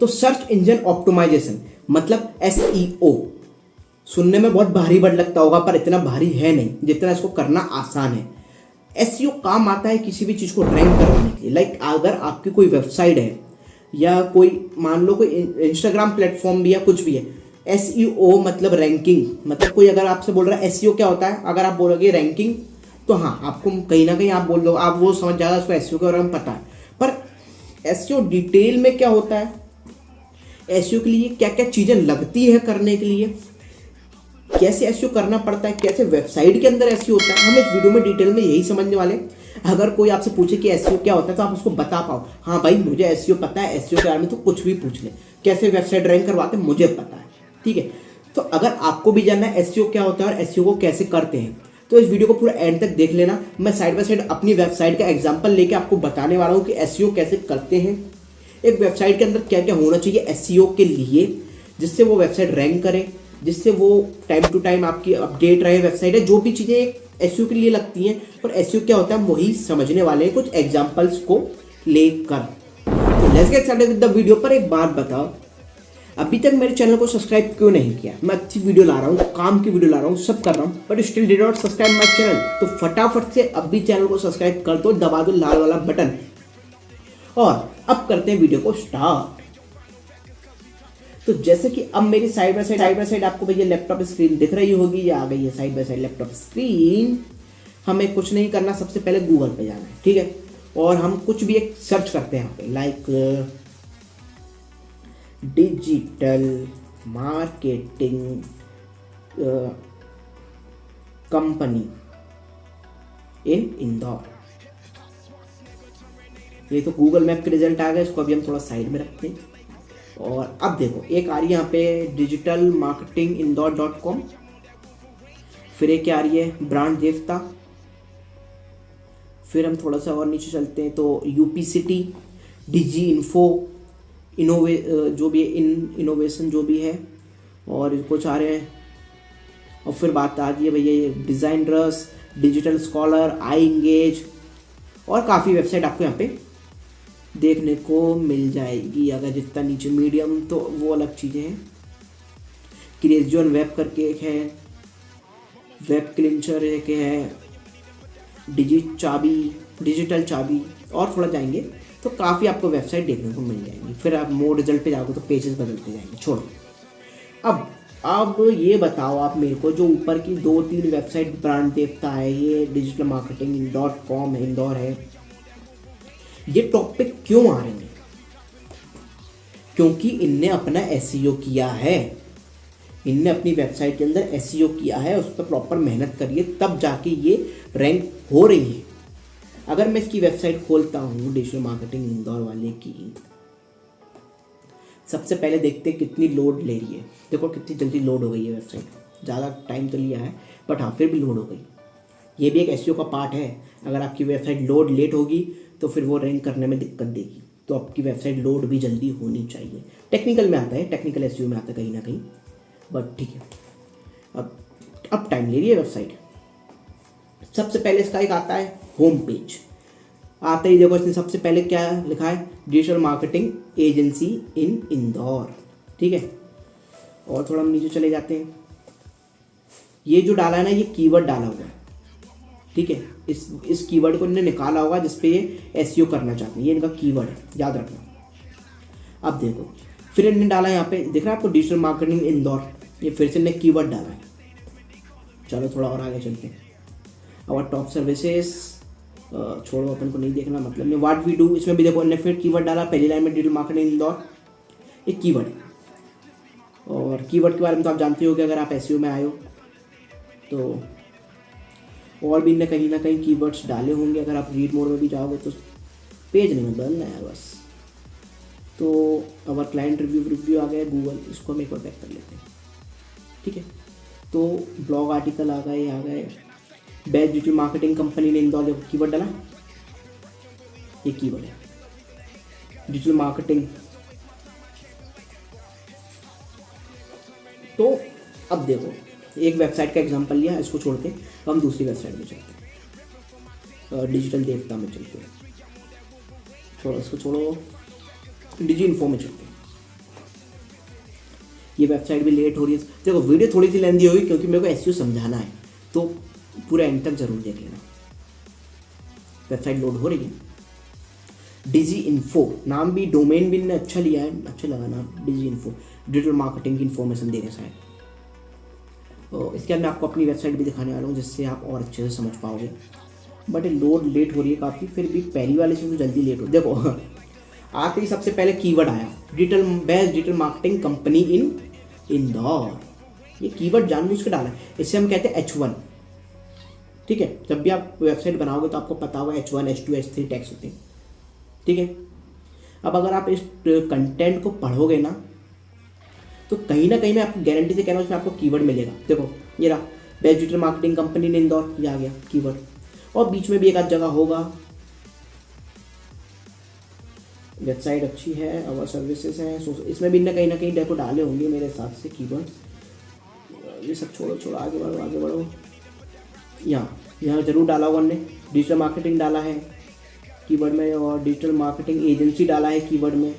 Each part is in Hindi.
तो सर्च इंजन ऑप्टिमाइजेशन मतलब SEO सुनने में बहुत भारी वर्ड लगता होगा, पर इतना भारी है नहीं जितना इसको करना आसान है। SEO काम आता है किसी भी चीज़ को रैंक करवाने के लिए। लाइक अगर आपकी कोई वेबसाइट है या कोई मान लो कोई इंस्टाग्राम प्लेटफॉर्म भी है, कुछ भी है, SEO मतलब रैंकिंग। मतलब कोई अगर आपसे बोल रहा है SEO क्या होता है, अगर आप बोलोगे रैंकिंग, तो हाँ आपको कहीं ना कहीं आप बोल दो, आप वो समझ जाएगा उसको SEO के बारे में पता है। पर SEO डिटेल में क्या होता है, SEO के लिए क्या क्या चीज़ें लगती है करने के लिए, कैसे SEO करना पड़ता है, कैसे वेबसाइट के अंदर SEO होता है, हम इस वीडियो में डिटेल में यही समझने वाले हैं। अगर कोई आपसे पूछे कि SEO क्या होता है तो आप उसको बता पाओ, हाँ भाई मुझे SEO पता है, SEO के बारे में तो कुछ भी पूछ ले, कैसे वेबसाइट रैंक करवाते हैं मुझे पता है, ठीक है। तो अगर आपको भी जानना है SEO क्या होता है और SEO को कैसे करते हैं, तो इस वीडियो को पूरा एंड तक देख लेना। मैं साइड बाय साइड अपनी वेबसाइट का एग्जाम्पल लेके आपको बताने वाला हूँ कि SEO कैसे करते हैं, एक वेबसाइट के अंदर क्या क्या होना चाहिए SEO के लिए, जिससे वो वेबसाइट रैंक करे, जिससे वो टाइम टू टाइम आपकी अपडेट रहे वेबसाइट है। जो भी चीज़ें SEO के लिए लगती हैं, और SEO क्या होता है हम वही समझने वाले हैं कुछ एग्जांपल्स को लेकर। तो let's get started with the video. पर एक बात बताओ, अभी तक मेरे चैनल को सब्सक्राइब क्यों नहीं किया? मैं अच्छी वीडियो ला रहा हूँ, काम की वीडियो ला रहा हूँ, सब कर रहा हूँ, but still did not subscribe my channel. तो फटाफट से अभी चैनल को सब्सक्राइब कर दो, दबा दो लाल वाला बटन। और अब करते हैं वीडियो को स्टार्ट। तो जैसे कि अब मेरी साइड बाय साइड आपको भैया लैपटॉप स्क्रीन दिख रही होगी, या आ गई है side by side laptop screen. हमें कुछ नहीं करना, सबसे पहले गूगल पे जाना है, ठीक है। और हम कुछ भी एक सर्च करते हैं यहाँ पे, लाइक डिजिटल मार्केटिंग कंपनी इन इंदौर। ये तो गूगल मैप के रिजल्ट आ गए, इसको अभी हम थोड़ा साइड में रखते हैं। और अब देखो एक आ रही है यहाँ पे डिजिटल मार्केटिंग इंदौर.com, फिर एक क्या आ रही है ब्रांड देवता, फिर हम थोड़ा सा और नीचे चलते हैं तो यूपी सिटी, डिजी इन्फो, जो भी इनोवेशन जो भी है, और कुछ आ रहे हैं। और फिर बात आ गई है भैया ये डिज़ाइनर्स, डिजिटल स्कॉलर, आई एंगेज, और काफ़ी वेबसाइट आपको यहाँ पे देखने को मिल जाएगी। अगर जितना नीचे मीडियम तो वो अलग चीज़ें हैं। क्रेजियन वेब करके एक है, वेब क्लिंचर एक है, डिजिटल चाबी, और थोड़ा जाएंगे तो काफ़ी आपको वेबसाइट देखने को मिल जाएंगी। फिर आप मोर रिजल्ट पे जाओगे तो पेजेस बदलते जाएंगे। छोड़ो, अब ये बताओ आप मेरे को, जो ऊपर की 2-3 वेबसाइट ब्रांड देवता है, ये डिजिटल मार्केटिंग .com है, इंदौर है, ये टॉपिक क्यों आ रहे हैं? क्योंकि इनने अपना SEO किया है, इनने अपनी वेबसाइट के अंदर SEO किया है, उस पर प्रॉपर मेहनत करिए, तब जाके ये रैंक हो रही है। अगर मैं इसकी वेबसाइट खोलता हूँ डिजिटल मार्केटिंग इंदौर वाले की, सबसे पहले देखते हैं कितनी लोड ले रही है। देखो कितनी जल्दी लोड हो गई है वेबसाइट, ज़्यादा टाइम तो लिया है बट हाँ फिर भी लोड हो गई। ये भी एक SEO का पार्ट है। अगर आपकी वेबसाइट लोड लेट होगी तो फिर वो रैंक करने में दिक्कत देगी, तो आपकी वेबसाइट लोड भी जल्दी होनी चाहिए। टेक्निकल में आता है, टेक्निकल SEO में आता है कहीं ना कहीं, बट ठीक है। अब टाइम ले रही है वेबसाइट। सबसे पहले इसका एक आता है होम पेज। आते ही देखो इसने सबसे पहले क्या लिखा है, डिजिटल मार्केटिंग एजेंसी इन इंदौर, ठीक है। और थोड़ा हम नीचे चले जाते हैं। ये जो डाला है ना, ये कीवर्ड डाला हुआ है, ठीक है। इस कीवर्ड को इन्होंने निकाला होगा जिसपे ये SEO करना चाहते हैं, ये इनका कीवर्ड है, याद रखना। अब देखो फिर इन्होंने डाला यहाँ पे, दिख रहा है आपको डिजिटल मार्केटिंग इंदौर, ये फिर से इन्होंने कीवर्ड डाला है। चलो थोड़ा और आगे चलते हैं। और टॉप सर्विसेज छोड़ो, अपन को नहीं देखना, मतलब में व्हाट वी डू, इसमें भी देखो इन्होंने फिर कीवर्ड डाला। पहली लाइन में डिजिटल मार्केटिंग इंदौर, एक कीवर्ड। और कीवर्ड के बारे में तो आप जानते हो कि अगर आप SEO में आए हो तो, और भी इनने कहीं ना कहीं कीवर्ड्स डाले होंगे। अगर आप रीड मोड में भी जाओगे तो पेज नहीं बदलना है बस। तो अवर क्लाइंट रिव्यू आ गया गूगल, इसको हम एक बार बैक कर लेते हैं, ठीक है। तो ब्लॉग आर्टिकल आ गए, बेस्ट डिजिटल मार्केटिंग कंपनी ने इंदौर, देखो कीवर्ड डाला, ये कीवर्ड है डिजिटल मार्केटिंग। तो अब देखो एक वेबसाइट का एग्जांपल लिया, इसको छोड़ के हम दूसरी वेबसाइट में चलते हैं, डिजिटल देवता में चलते हैं, छोड़ो इसको, छोड़ो, डिजी इन्फो में चलते हैं। ये वेबसाइट भी लेट हो रही है। देखो वीडियो थोड़ी सी लेंदी होगी क्योंकि मेरे को एसईओ समझाना है, तो पूरा एंड तक जरूर देख लेना। वेबसाइट लोड हो रही है। डिजी इन्फो नाम भी, डोमेन भी इन्होंने अच्छा लिया है, अच्छा लगा नाम डिजी इन्फो। डिजिटल मार्केटिंग की इन्फॉर्मेशन दे रहे शायद। तो इसके बाद मैं आपको अपनी वेबसाइट भी दिखाने वाला हूँ जिससे आप और अच्छे से समझ पाओगे। बट ये लोड लेट हो रही है काफ़ी, फिर भी पहली वाले से तो जल्दी लेट हो। देखो आते ही सबसे पहले कीवर्ड आया, बेस्ट डिजिटल मार्केटिंग कंपनी इन इंदौर। ये कीवर्ड जानबूझ के डाला है, इससे हम कहते हैं H1। ठीक है, जब भी आप वेबसाइट बनाओगे तो आपको पता होगा H1, H2, H3 टैग्स होते हैं। ठीक है, अब अगर आप इस कंटेंट को पढ़ोगे ना तो कहीं ना कहीं मैं आपको गारंटी से कह रहा हूँ उसमें आपको कीवर्ड मिलेगा। देखो ये रहा, बेस्ट डिजिटल मार्केटिंग कंपनी इन इंदौर, ये आ गया कीवर्ड। और बीच में भी एक आध जगह होगा, वेबसाइट अच्छी है, अवर सर्विसेज हैं, इसमें भी ना कहीं देखो डाले होंगे मेरे हिसाब से कीवर्ड। ये सब छोड़ो आगे बढ़ो। यहाँ जरूर डाला होगा हमने, डिजिटल मार्केटिंग डाला है कीवर्ड में, और डिजिटल मार्केटिंग एजेंसी डाला है कीवर्ड में।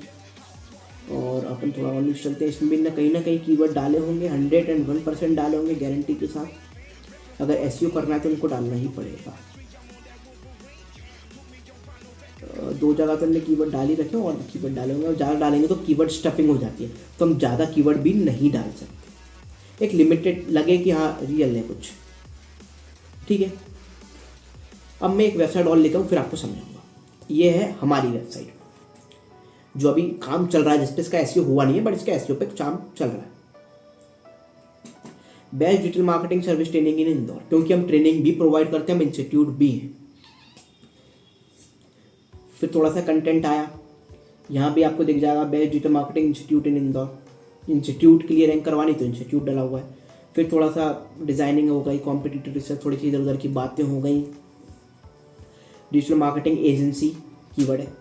और अपन थोड़ा और नीचे चलते हैं, इसमें भी ना कहीं कीवर्ड डाले होंगे, 101% डाले होंगे गारंटी के साथ। अगर एसईओ करना है तो उनको डालना ही पड़ेगा। 2 जगह तो हमने कीवर्ड डाल ही रखे, और कीवर्ड डाले होंगे, और ज़्यादा डालेंगे तो कीवर्ड स्टफिंग हो जाती है, तो हम ज़्यादा कीवर्ड भी नहीं डाल सकते। एक लिमिटेड लगे कि हाँ रियल है कुछ। ठीक है, अब मैं एक वेबसाइट और लेता हूँ फिर आपको समझाऊंगा। ये है हमारी वेबसाइट जो अभी काम चल रहा है, जिसपे इसका एसईओ हुआ नहीं है बट इसका एसईओ पे काम चल रहा है। Best digital marketing service training in Indore, क्योंकि हम ट्रेनिंग भी प्रोवाइड करते हैं, हम इंस्टीट्यूट भी हैं। फिर थोड़ा सा कंटेंट आया, यहाँ भी आपको दिख जाएगा बेस्ट डिजिटल मार्केटिंग इंस्टीट्यूट इन इंदौर। इंस्टीट्यूट के लिए रैंक करवानी तो इंस्टीट्यूट डाला हुआ है। फिर थोड़ा सा डिजाइनिंग हो गई, कॉम्पिटिटिव रिसर्च, थोड़ी सी इधर उधर की बातें हो गई। डिजिटल मार्केटिंग एजेंसी कीवर्ड है,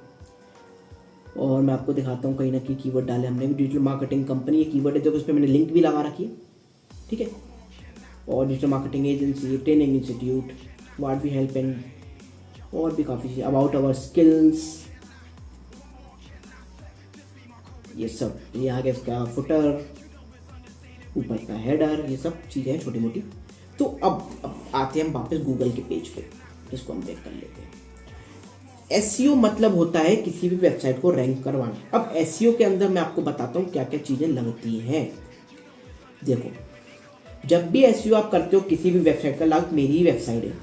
और मैं आपको दिखाता हूँ कहीं ना कहीं कीवर्ड डाले हमने भी। डिजिटल मार्केटिंग कंपनी ये कीवर्ड है, देखो इस पर मैंने लिंक भी लगा रखी है। ठीक है, और digital marketing agency, training institute, what we help and और भी काफ़ी चीज़, अबाउट आवर स्किल्स, ये सब। ये आ गया इसका फुटर, ऊपर का हेडर, ये सब चीज़ें हैं छोटी मोटी। तो अब आते हैं हम वापस गूगल के पेज पे, इसको हम देख कर लेते हैं। एसईओ मतलब होता है किसी भी वेबसाइट को रैंक करवाना। अब एसईओ के अंदर मैं आपको बताता हूँ क्या क्या चीज़ें लगती हैं। देखो, जब भी एसईओ आप करते हो किसी भी वेबसाइट का, लाइक मेरी वेबसाइट है,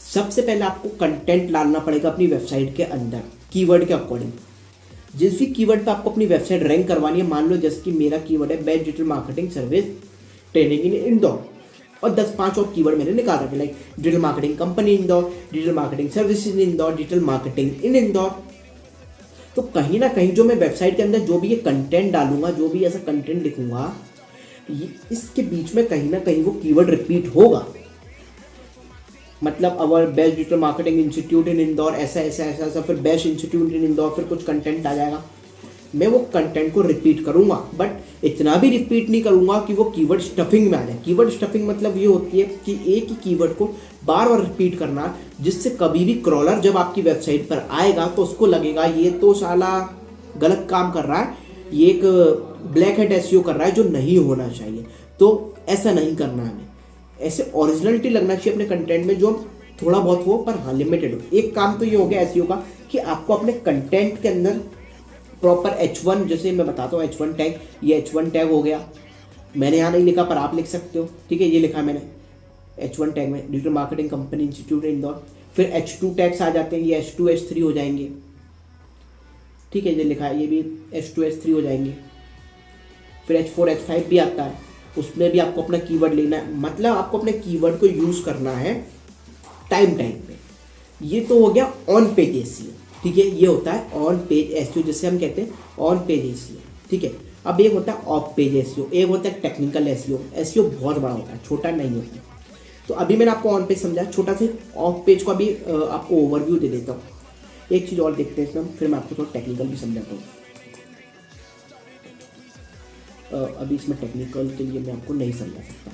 सबसे पहले आपको कंटेंट डालना पड़ेगा अपनी वेबसाइट के अंदर कीवर्ड के अकॉर्डिंग। जिस भी कीवर्ड पे आपको अपनी वेबसाइट रैंक करवानी है, मान लो जैसे कि मेरा कीवर्ड है best digital marketing service training in Indore, और 10-5 और कीवर्ड मैंने निकाल रखे, like digital marketing company Indore, digital marketing service in Indore, digital marketing in Indore. तो कहीं ना कहीं जो मैं वेबसाइट के अंदर जो भी ये कंटेंट डालूंगा, जो भी ऐसा कंटेंट लिखूंगा, इसके बीच में कहीं ना कहीं वो कीवर्ड रिपीट होगा। मतलब our best digital marketing institute इन इंदौर, ऐसा, फिर बेस्ट इंस्टीट्यूट इन इंदौर, फिर कुछ कंटेंट आ जाएगा। मैं वो कंटेंट को रिपीट करूंगा, बट इतना भी रिपीट नहीं करूंगा कि वो कीवर्ड स्टफिंग में आ जाए। कीवर्ड स्टफिंग मतलब ये होती है कि एक ही कीवर्ड को बार बार रिपीट करना, जिससे कभी भी क्रॉलर जब आपकी वेबसाइट पर आएगा तो उसको लगेगा ये तो साला गलत काम कर रहा है, ये एक ब्लैक हैट एसईओ कर रहा है जो नहीं होना चाहिए। तो ऐसा नहीं करना हमें, ऐसे ओरिजिनलिटी लगना चाहिए अपने कंटेंट में, जो थोड़ा बहुत हो पर हाँ लिमिटेड हो। एक काम तो ये हो गया एसईओ का कि आपको अपने कंटेंट के अंदर प्रॉपर H1, जैसे मैं बताता हूँ H1 टैग, ये H1 टैग हो गया। मैंने यहाँ नहीं लिखा पर आप लिख सकते हो। ठीक है, ये लिखा मैंने H1 टैग में digital marketing company institute Indore. फिर H2 टैग्स आ जाते हैं, ये H2 H3 हो जाएंगे। ठीक है, ये लिखा है, ये भी H2 H3 हो जाएंगे। फिर H4 H5 भी आता है, उसमें भी आपको अपना कीवर्ड लेना है। मतलब आपको अपने कीवर्ड को यूज़ करना है टाइम पे। ये तो हो गया ऑन पेज एसईओ। ठीक है, ये होता है ऑन पेज एसईओ, जिसे हम कहते हैं ऑन पेज एसईओ। ठीक है, अब एक होता है ऑफ पेज एसईओ, एक होता है टेक्निकल एसईओ। एसईओ बहुत बड़ा होता है, छोटा नहीं होता। तो अभी मैंने आपको ऑन पेज समझाया, छोटा से ऑफ पेज को अभी आपको ओवरव्यू दे देता हूँ। एक चीज़ और देखते हैं इसमें, फिर मैं आपको थोड़ा टेक्निकल भी समझाता हूँ। अभी इसमें टेक्निकल के लिए मैं आपको नहीं समझा सकता,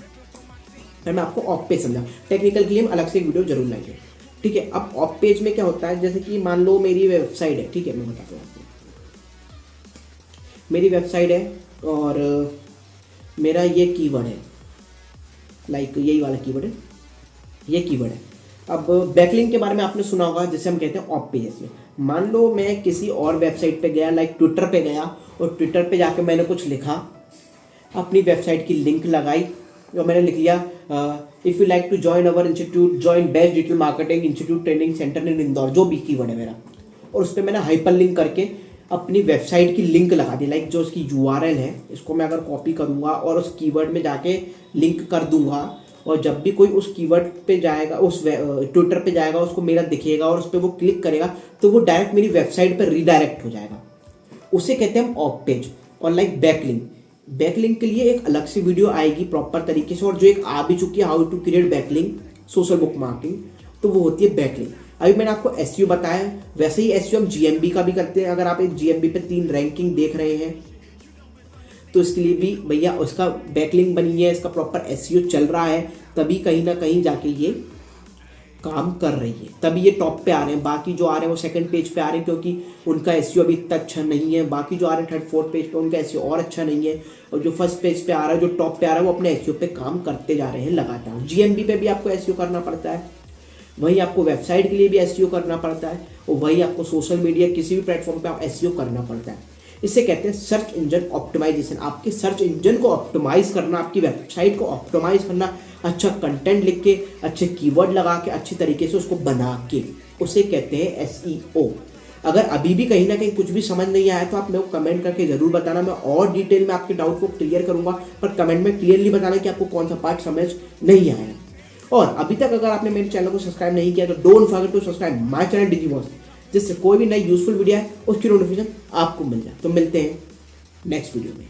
फिर मैं आपको ऑफ पेज समझा। टेक्निकल के लिए हम अलग से एक वीडियो जरूर लाएंगे। ठीक है, अब ऑफ पेज में क्या होता है, जैसे कि मान लो मेरी वेबसाइट है। ठीक है, मैं बताता हूँ आपको, मेरी वेबसाइट है और मेरा ये कीवर्ड है, लाइक यही वाला कीवर्ड है, ये कीवर्ड है। अब बैकलिंक के बारे में आपने सुना होगा, जिसे हम कहते हैं ऑफ पेज एसईओ। मान लो मैं किसी और वेबसाइट पे गया, लाइक ट्विटर पे गया, और ट्विटर पे जाके मैंने कुछ लिखा, अपनी वेबसाइट की लिंक लगाई और मैंने लिख लिया if you like to join our institute, join best digital marketing institute training centre in Indore, जो भी कीवर्ड है मेरा, और उस पर मैंने हाइपर लिंक करके अपनी वेबसाइट की लिंक लगा दी। लाइक जो उसकी यूआरएल है, इसको मैं अगर कॉपी करूँगा और उस कीवर्ड में जाके लिंक कर दूंगा, और जब भी कोई उस कीवर्ड पे जाएगा, उस ट्विटर पे जाएगा, उसको मेरा दिखेगा और उस पर वो क्लिक करेगा, तो वो डायरेक्ट मेरी वेबसाइट पर रीडायरेक्ट हो जाएगा। उसे कहते हैं हम ऑफ पेज। और लाइक बैकलिंक, बैकलिंक के लिए एक अलग सी वीडियो आएगी प्रॉपर तरीके से, और जो एक आ भी चुकी है, how to create backlink social book marketing, तो वो होती है बैकलिंक। अभी मैंने आपको एसईओ बताया, वैसे ही एसईओ हम जीएमबी का भी करते हैं। अगर आप एक जीएमबी पे 3 रैंकिंग देख रहे हैं, तो इसके लिए भी भैया उसका बैकलिंक बनी है, इसका प्रॉपर एसईओ चल रहा है, तभी कहीं ना कहीं जाके ये काम कर रही है, तभी ये टॉप पे आ रहे हैं। बाकी जो आ रहे हैं वो सेकंड पेज पे आ रहे हैं, क्योंकि उनका एसईओ अभी इतना अच्छा नहीं है। बाकी जो आ रहे हैं थर्ड फोर्थ पेज पे, उनका एसईओ और अच्छा नहीं है। और जो फर्स्ट पेज पे आ रहा है, जो टॉप पे आ रहा है, वो अपने एसईओ पे काम करते जा रहे हैं लगातार। जीएमबी पे भी आपको एसईओ करना पड़ता है, वहीं आपको वेबसाइट के लिए भी एसईओ करना पड़ता है, और वहीं आपको सोशल मीडिया किसी भी प्लेटफॉर्म पे एसईओ करना पड़ता है। इसे कहते हैं सर्च इंजन ऑप्टिमाइजेशन। आपके सर्च इंजन को ऑप्टिमाइज करना, आपकी वेबसाइट को ऑप्टिमाइज करना, अच्छा कंटेंट लिख के, अच्छे कीवर्ड लगा के, अच्छी तरीके से उसको बना के, उसे कहते हैं एसईओ। अगर अभी भी कहीं ना कहीं कुछ भी समझ नहीं आया, तो आप मेरे को कमेंट करके जरूर बताना, मैं और डिटेल में आपके डाउट को क्लियर करूंगा। पर कमेंट में क्लियरली बताना कि आपको कौन सा पार्ट समझ नहीं आया। और अभी तक अगर आपने मेरे चैनल को सब्सक्राइब नहीं किया, तो don't forget to subscribe my channel DigiBoss, जिससे कोई भी नई यूजफुल वीडियो है उसकी नोटिफिकेशन आपको मिल जाए। तो मिलते हैं नेक्स्ट वीडियो में।